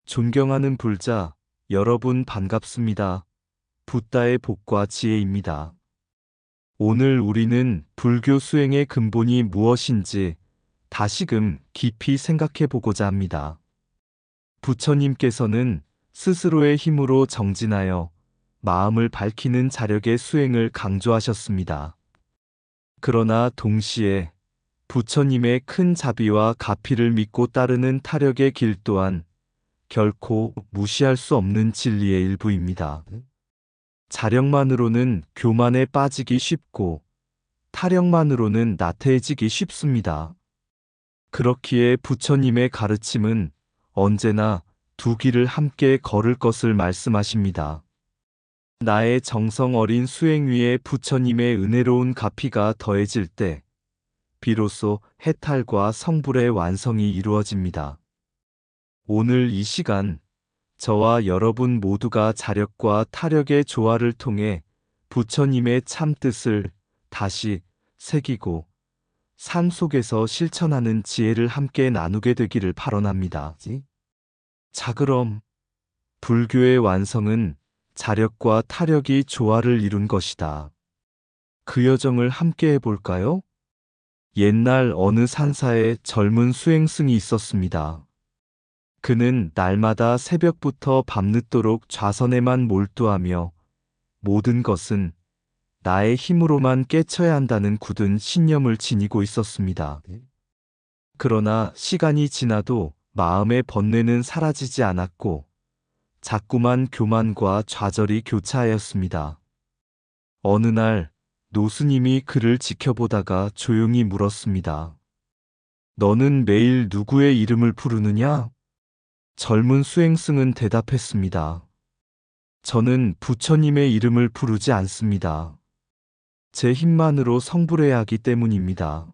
존경하는 불자, 여러분 반갑습니다. 붓다의 복과 지혜입니다. 오늘 우리는 불교 수행의 근본이 무엇인지 다시금 깊이 생각해 보고자 합니다. 부처님께서는 스스로의 힘으로 정진하여 마음을 밝히는 자력의 수행을 강조하셨습니다. 그러나 동시에 부처님의 큰 자비와 가피를 믿고 따르는 타력의 길 또한 결코 무시할 수 없는 진리의 일부입니다. 자력만으로는 교만에 빠지기 쉽고 타력만으로는 나태해지기 쉽습니다. 그렇기에 부처님의 가르침은 언제나 두 길을 함께 걸을 것을 말씀하십니다. 나의 정성 어린 수행 위에 부처님의 은혜로운 가피가 더해질 때 비로소 해탈과 성불의 완성이 이루어집니다. 오늘 이 시간 저와 여러분 모두가 자력과 타력의 조화를 통해 부처님의 참뜻을 다시 새기고 삶 속에서 실천하는 지혜를 함께 나누게 되기를 발언합니다. 자, 그럼 불교의 완성은 자력과 타력이 조화를 이룬 것이다. 그 여정을 함께 해볼까요? 옛날 어느 산사에 젊은 수행승이 있었습니다. 그는 날마다 새벽부터 밤늦도록 좌선에만 몰두하며 모든 것은 나의 힘으로만 깨쳐야 한다는 굳은 신념을 지니고 있었습니다. 그러나 시간이 지나도 마음의 번뇌는 사라지지 않았고 자꾸만 교만과 좌절이 교차하였습니다. 어느 날 노스님이 그를 지켜보다가 조용히 물었습니다. 너는 매일 누구의 이름을 부르느냐? 젊은 수행승은 대답했습니다. 저는 부처님의 이름을 부르지 않습니다. 제 힘만으로 성불해야 하기 때문입니다.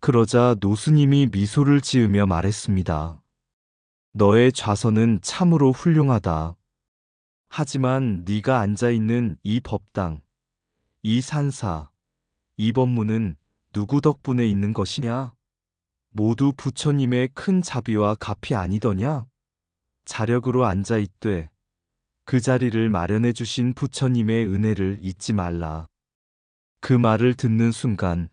그러자 노스님이 미소를 지으며 말했습니다. 너의 좌선은 참으로 훌륭하다. 하지만 네가 앉아있는 이 법당, 이 산사, 이 법문은 누구 덕분에 있는 것이냐? 모두 부처님의 큰 자비와 가피 아니더냐? 자력으로 앉아있되 그 자리를 마련해 주신 부처님의 은혜를 잊지 말라. 그 말을 듣는 순간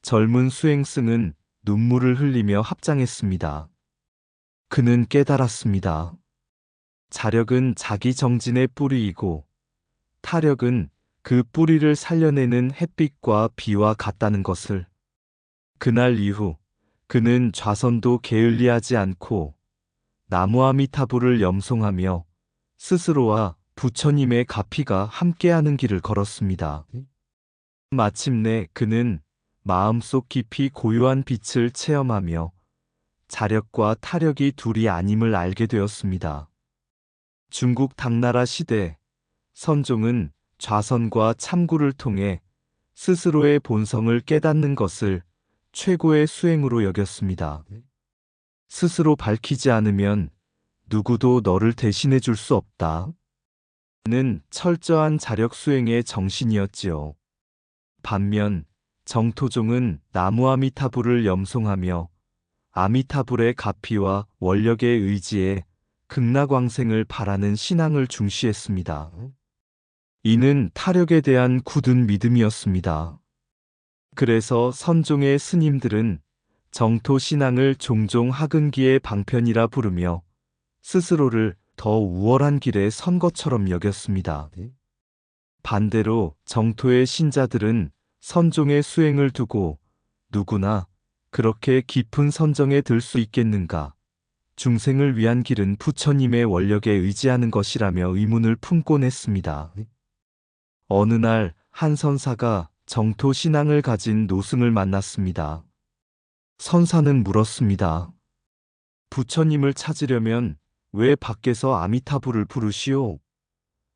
젊은 수행승은 눈물을 흘리며 합장했습니다. 그는 깨달았습니다. 자력은 자기 정진의 뿌리이고 타력은 그 뿌리를 살려내는 햇빛과 비와 같다는 것을. 그날 이후 그는 좌선도 게을리하지 않고 나무아미타불을 염송하며 스스로와 부처님의 가피가 함께하는 길을 걸었습니다. 마침내 그는 마음속 깊이 고요한 빛을 체험하며 자력과 타력이 둘이 아님을 알게 되었습니다. 중국 당나라 시대 선종은 좌선과 참구를 통해 스스로의 본성을 깨닫는 것을 최고의 수행으로 여겼습니다. 스스로 밝히지 않으면 누구도 너를 대신해 줄 수 없다. 는 철저한 자력 수행의 정신이었지요. 반면 정토종은 나무아미타불을 염송하며 아미타불의 가피와 원력의 의지에 극락왕생을 바라는 신앙을 중시했습니다. 이는 타력에 대한 굳은 믿음이었습니다. 그래서 선종의 스님들은 정토 신앙을 종종 하근기의 방편이라 부르며 스스로를 더 우월한 길에 선 것처럼 여겼습니다. 반대로 정토의 신자들은 선종의 수행을 두고 누구나 그렇게 깊은 선정에 들 수 있겠는가? 중생을 위한 길은 부처님의 원력에 의지하는 것이라며 의문을 품곤 했습니다. 어느 날 한 선사가 정토 신앙을 가진 노승을 만났습니다. 선사는 물었습니다. 부처님을 찾으려면 왜 밖에서 아미타불을 부르시오?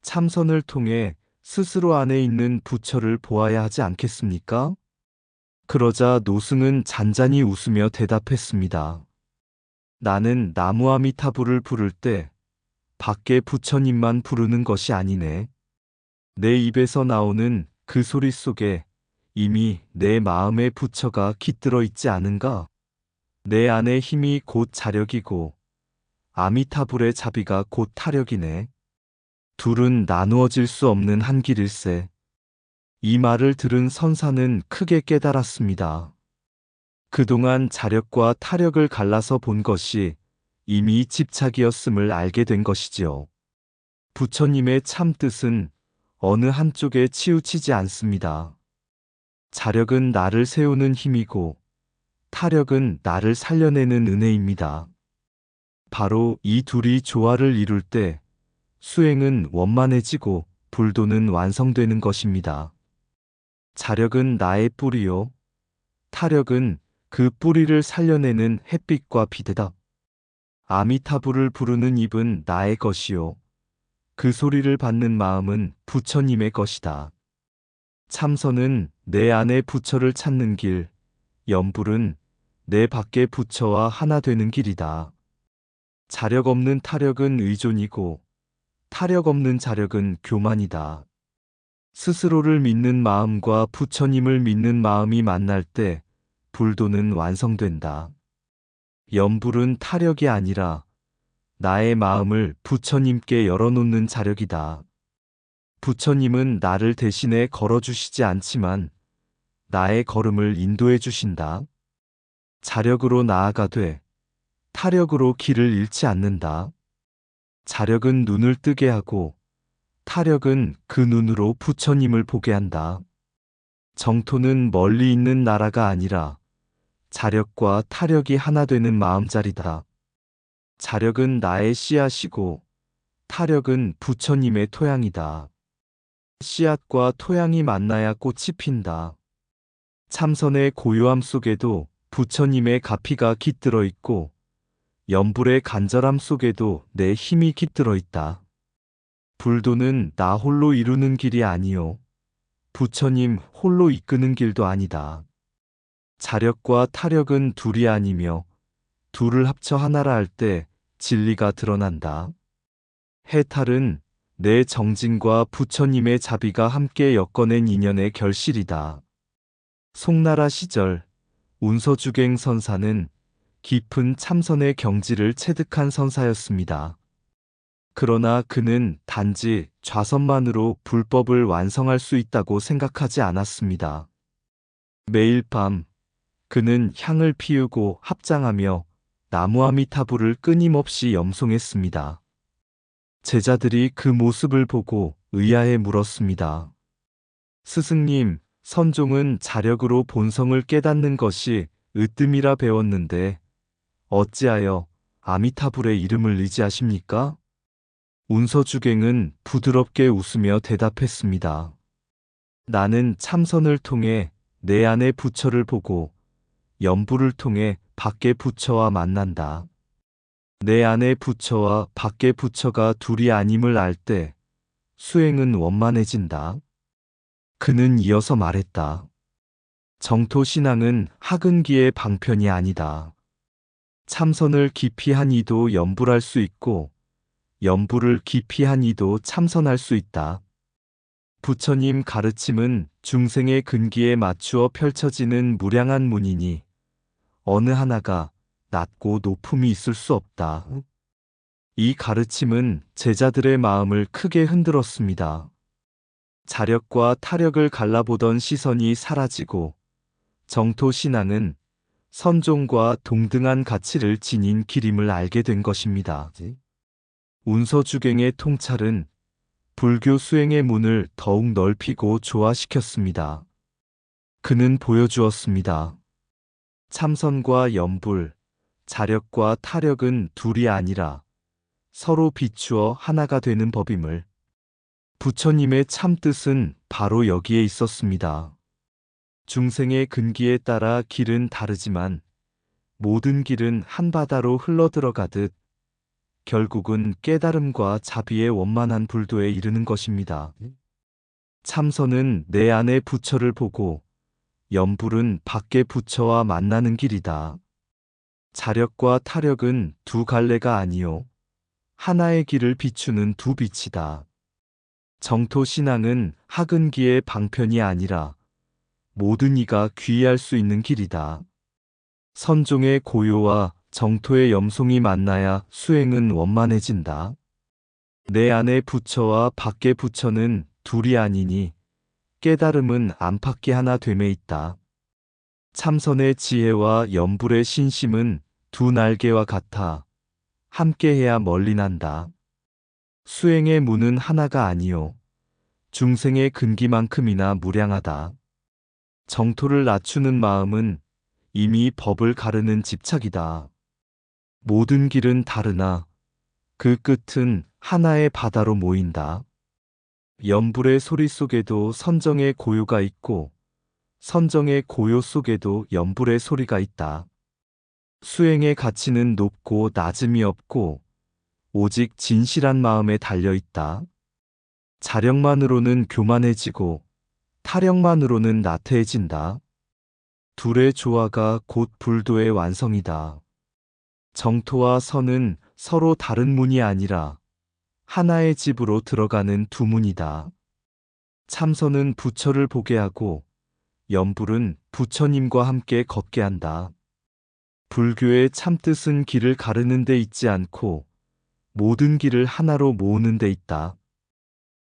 참선을 통해 스스로 안에 있는 부처를 보아야 하지 않겠습니까? 그러자 노승은 잔잔히 웃으며 대답했습니다. 나는 나무아미타불을 부를 때 밖에 부처님만 부르는 것이 아니네. 내 입에서 나오는 그 소리 속에 이미 내 마음의 부처가 깃들어 있지 않은가? 내 안의 힘이 곧 자력이고 아미타불의 자비가 곧 타력이네. 둘은 나누어질 수 없는 한 길일세. 이 말을 들은 선사는 크게 깨달았습니다. 그동안 자력과 타력을 갈라서 본 것이 이미 집착이었음을 알게 된 것이지요. 부처님의 참 뜻은 어느 한쪽에 치우치지 않습니다. 자력은 나를 세우는 힘이고 타력은 나를 살려내는 은혜입니다. 바로 이 둘이 조화를 이룰 때 수행은 원만해지고 불도는 완성되는 것입니다. 자력은 나의 뿌리요. 타력은 그 뿌리를 살려내는 햇빛과 비대다. 아미타불을 부르는 입은 나의 것이요. 그 소리를 받는 마음은 부처님의 것이다. 참선은 내 안의 부처를 찾는 길, 염불은 내 밖의 부처와 하나 되는 길이다. 자력 없는 타력은 의존이고 타력 없는 자력은 교만이다. 스스로를 믿는 마음과 부처님을 믿는 마음이 만날 때 불도는 완성된다. 염불은 타력이 아니라 나의 마음을 부처님께 열어놓는 자력이다. 부처님은 나를 대신에 걸어주시지 않지만 나의 걸음을 인도해 주신다. 자력으로 나아가되 타력으로 길을 잃지 않는다. 자력은 눈을 뜨게 하고 타력은 그 눈으로 부처님을 보게 한다. 정토는 멀리 있는 나라가 아니라 자력과 타력이 하나 되는 마음자리다. 자력은 나의 씨앗이고 타력은 부처님의 토양이다. 씨앗과 토양이 만나야 꽃이 핀다. 참선의 고요함 속에도 부처님의 가피가 깃들어 있고 염불의 간절함 속에도 내 힘이 깃들어 있다. 불도는 나 홀로 이루는 길이 아니요. 부처님 홀로 이끄는 길도 아니다. 자력과 타력은 둘이 아니며 둘을 합쳐 하나라 할 때 진리가 드러난다. 해탈은 내 정진과 부처님의 자비가 함께 엮어낸 인연의 결실이다. 송나라 시절 운서주갱 선사는 깊은 참선의 경지를 체득한 선사였습니다. 그러나 그는 단지 좌선만으로 불법을 완성할 수 있다고 생각하지 않았습니다. 매일 밤 그는 향을 피우고 합장하며 나무아미타불을 끊임없이 염송했습니다. 제자들이 그 모습을 보고 의아해 물었습니다. 스승님, 선종은 자력으로 본성을 깨닫는 것이 으뜸이라 배웠는데 어찌하여 아미타불의 이름을 의지하십니까? 운서주갱은 부드럽게 웃으며 대답했습니다. 나는 참선을 통해 내 안의 부처를 보고 염불을 통해 밖의 부처와 만난다. 내 안의 부처와 밖의 부처가 둘이 아님을 알 때 수행은 원만해진다. 그는 이어서 말했다. 정토신앙은 학은기의 방편이 아니다. 참선을 깊이 한 이도 염불할 수 있고 염불을 깊이 한 이도 참선할 수 있다. 부처님 가르침은 중생의 근기에 맞추어 펼쳐지는 무량한 문이니 어느 하나가 낮고 높음이 있을 수 없다. 이 가르침은 제자들의 마음을 크게 흔들었습니다. 자력과 타력을 갈라보던 시선이 사라지고 정토신앙은 선종과 동등한 가치를 지닌 길임을 알게 된 것입니다. 운서주갱의 통찰은 불교 수행의 문을 더욱 넓히고 조화시켰습니다. 그는 보여주었습니다. 참선과 염불, 자력과 타력은 둘이 아니라 서로 비추어 하나가 되는 법임을. 부처님의 참뜻은 바로 여기에 있었습니다. 중생의 근기에 따라 길은 다르지만 모든 길은 한 바다로 흘러들어가듯 결국은 깨달음과 자비의 원만한 불도에 이르는 것입니다. 참선은 내 안의 부처를 보고 염불은 밖의 부처와 만나는 길이다. 자력과 타력은 두 갈래가 아니요 하나의 길을 비추는 두 빛이다. 정토신앙은 학은기의 방편이 아니라 모든 이가 귀의할 수 있는 길이다. 선종의 고요와 정토의 염송이 만나야 수행은 원만해진다. 내 안의 부처와 밖의 부처는 둘이 아니니 깨달음은 안팎이 하나 됨에 있다. 참선의 지혜와 염불의 신심은 두 날개와 같아 함께해야 멀리 난다. 수행의 문은 하나가 아니요 중생의 근기만큼이나 무량하다. 정토를 낮추는 마음은 이미 법을 가르는 집착이다. 모든 길은 다르나 그 끝은 하나의 바다로 모인다. 염불의 소리 속에도 선정의 고요가 있고 선정의 고요 속에도 염불의 소리가 있다. 수행의 가치는 높고 낮음이 없고 오직 진실한 마음에 달려 있다. 자력만으로는 교만해지고 타력만으로는 나태해진다. 둘의 조화가 곧 불도의 완성이다. 정토와 선은 서로 다른 문이 아니라 하나의 집으로 들어가는 두 문이다. 참선은 부처를 보게 하고 염불은 부처님과 함께 걷게 한다. 불교의 참뜻은 길을 가르는 데 있지 않고 모든 길을 하나로 모으는 데 있다.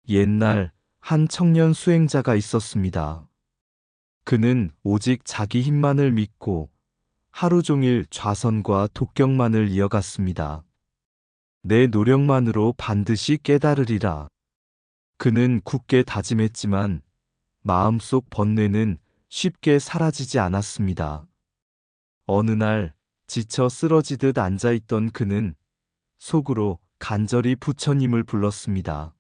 옛날 한 청년 수행자가 있었습니다. 그는 오직 자기 힘만을 믿고 하루 종일 좌선과 독경만을 이어갔습니다. 내 노력만으로 반드시 깨달으리라. 그는 굳게 다짐했지만 마음속 번뇌는 쉽게 사라지지 않았습니다. 어느 날 지쳐 쓰러지듯 앉아있던 그는 속으로 간절히 부처님을 불렀습니다.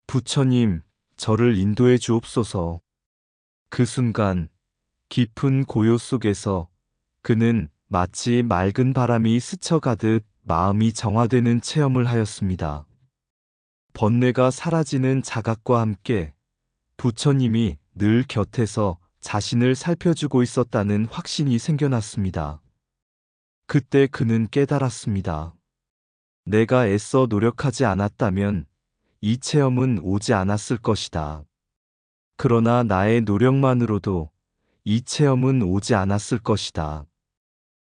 부처님, 저를 인도해 주옵소서. 그 순간 깊은 고요 속에서 그는 마치 맑은 바람이 스쳐가듯 마음이 정화되는 체험을 하였습니다. 번뇌가 사라지는 자각과 함께 부처님이 늘 곁에서 자신을 살펴주고 있었다는 확신이 생겨났습니다. 그때 그는 깨달았습니다. 내가 애써 노력하지 않았다면 이 체험은 오지 않았을 것이다. 그러나 나의 노력만으로도 이 체험은 오지 않았을 것이다.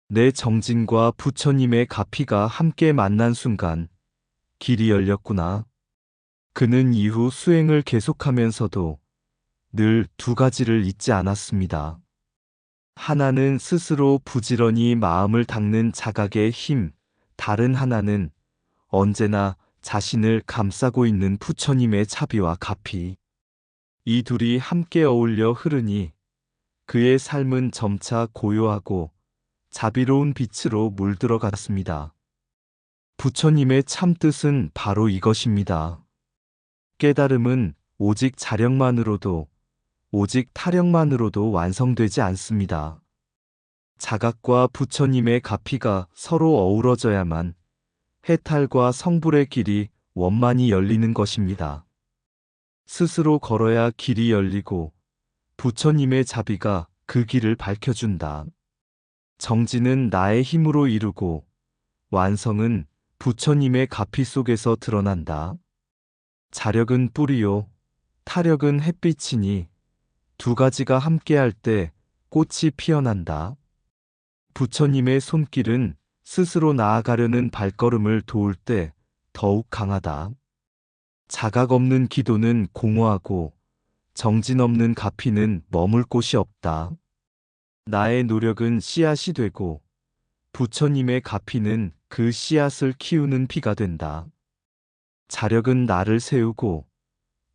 내 정진과 부처님의 가피가 함께 만난 순간 길이 열렸구나. 그는 이후 수행을 계속하면서도 늘 두 가지를 잊지 않았습니다. 하나는 스스로 부지런히 마음을 닦는 자각의 힘, 다른 하나는 언제나 자신을 감싸고 있는 부처님의 차비와 가피. 이 둘이 함께 어울려 흐르니 그의 삶은 점차 고요하고 자비로운 빛으로 물들어갔습니다. 부처님의 참뜻은 바로 이것입니다. 깨달음은 오직 자력만으로도 오직 타력만으로도 완성되지 않습니다. 자각과 부처님의 가피가 서로 어우러져야만 해탈과 성불의 길이 원만히 열리는 것입니다. 스스로 걸어야 길이 열리고 부처님의 자비가 그 길을 밝혀준다. 정진은 나의 힘으로 이루고 완성은 부처님의 가피 속에서 드러난다. 자력은 뿌리요, 타력은 햇빛이니 두 가지가 함께할 때 꽃이 피어난다. 부처님의 손길은 스스로 나아가려는 발걸음을 도울 때 더욱 강하다. 자각 없는 기도는 공허하고 정진 없는 가피는 머물 곳이 없다. 나의 노력은 씨앗이 되고 부처님의 가피는 그 씨앗을 키우는 비가 된다. 자력은 나를 세우고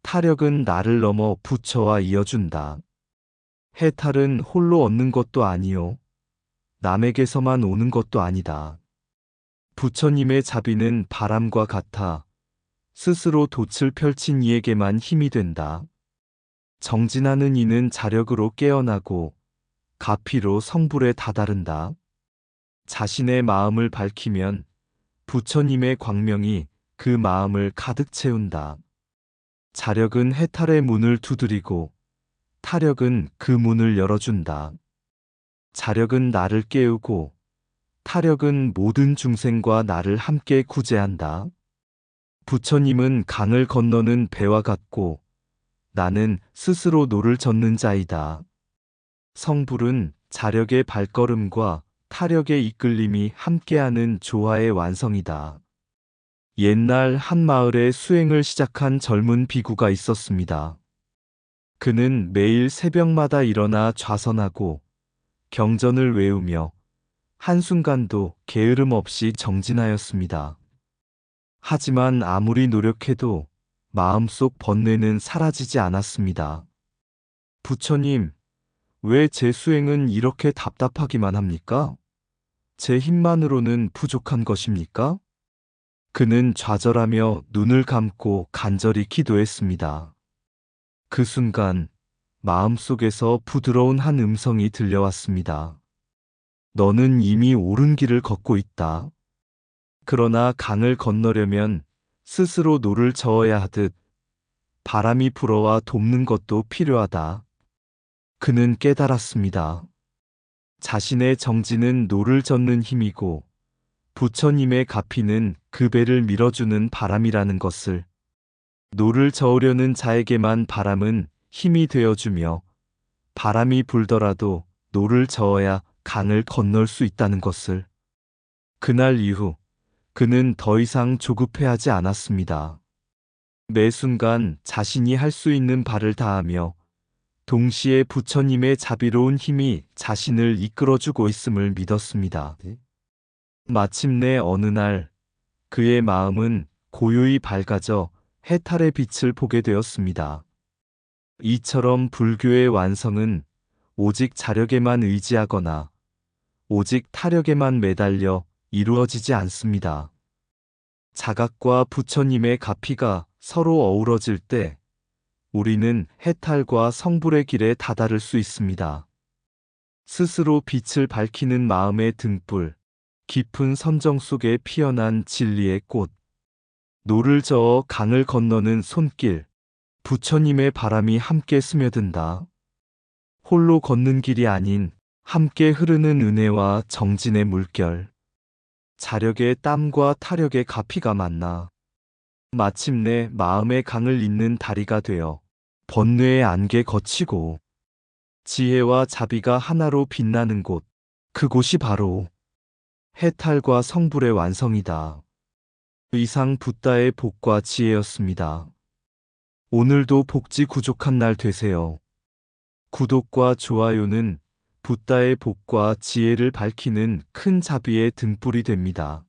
타력은 나를 넘어 부처와 이어준다. 해탈은 홀로 얻는 것도 아니요 남에게서만 오는 것도 아니다. 부처님의 자비는 바람과 같아 스스로 돛을 펼친 이에게만 힘이 된다. 정진하는 이는 자력으로 깨어나고 가피로 성불에 다다른다. 자신의 마음을 밝히면 부처님의 광명이 그 마음을 가득 채운다. 자력은 해탈의 문을 두드리고 타력은 그 문을 열어준다. 자력은 나를 깨우고 타력은 모든 중생과 나를 함께 구제한다. 부처님은 강을 건너는 배와 같고 나는 스스로 노를 젓는 자이다. 성불은 자력의 발걸음과 타력의 이끌림이 함께하는 조화의 완성이다. 옛날 한 마을에 수행을 시작한 젊은 비구가 있었습니다. 그는 매일 새벽마다 일어나 좌선하고 경전을 외우며 한순간도 게으름 없이 정진하였습니다. 하지만 아무리 노력해도 마음속 번뇌는 사라지지 않았습니다. 부처님, 왜 제 수행은 이렇게 답답하기만 합니까? 제 힘만으로는 부족한 것입니까? 그는 좌절하며 눈을 감고 간절히 기도했습니다. 그 순간 마음속에서 부드러운 한 음성이 들려왔습니다. 너는 이미 옳은 길을 걷고 있다. 그러나 강을 건너려면 스스로 노를 저어야 하듯 바람이 불어와 돕는 것도 필요하다. 그는 깨달았습니다. 자신의 정진은 노를 젓는 힘이고 부처님의 가피는 그 배를 밀어주는 바람이라는 것을, 노를 저으려는 자에게만 바람은 힘이 되어주며 바람이 불더라도 노를 저어야 강을 건널 수 있다는 것을. 그날 이후 그는 더 이상 조급해하지 않았습니다. 매 순간 자신이 할 수 있는 바를 다하며 동시에 부처님의 자비로운 힘이 자신을 이끌어주고 있음을 믿었습니다. 마침내 어느 날 그의 마음은 고요히 밝아져 해탈의 빛을 보게 되었습니다. 이처럼 불교의 완성은 오직 자력에만 의지하거나 오직 타력에만 매달려 이루어지지 않습니다. 자각과 부처님의 가피가 서로 어우러질 때 우리는 해탈과 성불의 길에 다다를 수 있습니다. 스스로 빛을 밝히는 마음의 등불, 깊은 선정 속에 피어난 진리의 꽃, 노를 저어 강을 건너는 손길, 부처님의 바람이 함께 스며든다. 홀로 걷는 길이 아닌 함께 흐르는 은혜와 정진의 물결. 자력의 땀과 타력의 가피가 만나 마침내 마음의 강을 잇는 다리가 되어 번뇌의 안개 거치고 지혜와 자비가 하나로 빛나는 곳, 그곳이 바로 해탈과 성불의 완성이다. 이상 붓다의 복과 지혜였습니다. 오늘도 복지 구족한 날 되세요. 구독과 좋아요는 붓다의 복과 지혜를 밝히는 큰 자비의 등불이 됩니다.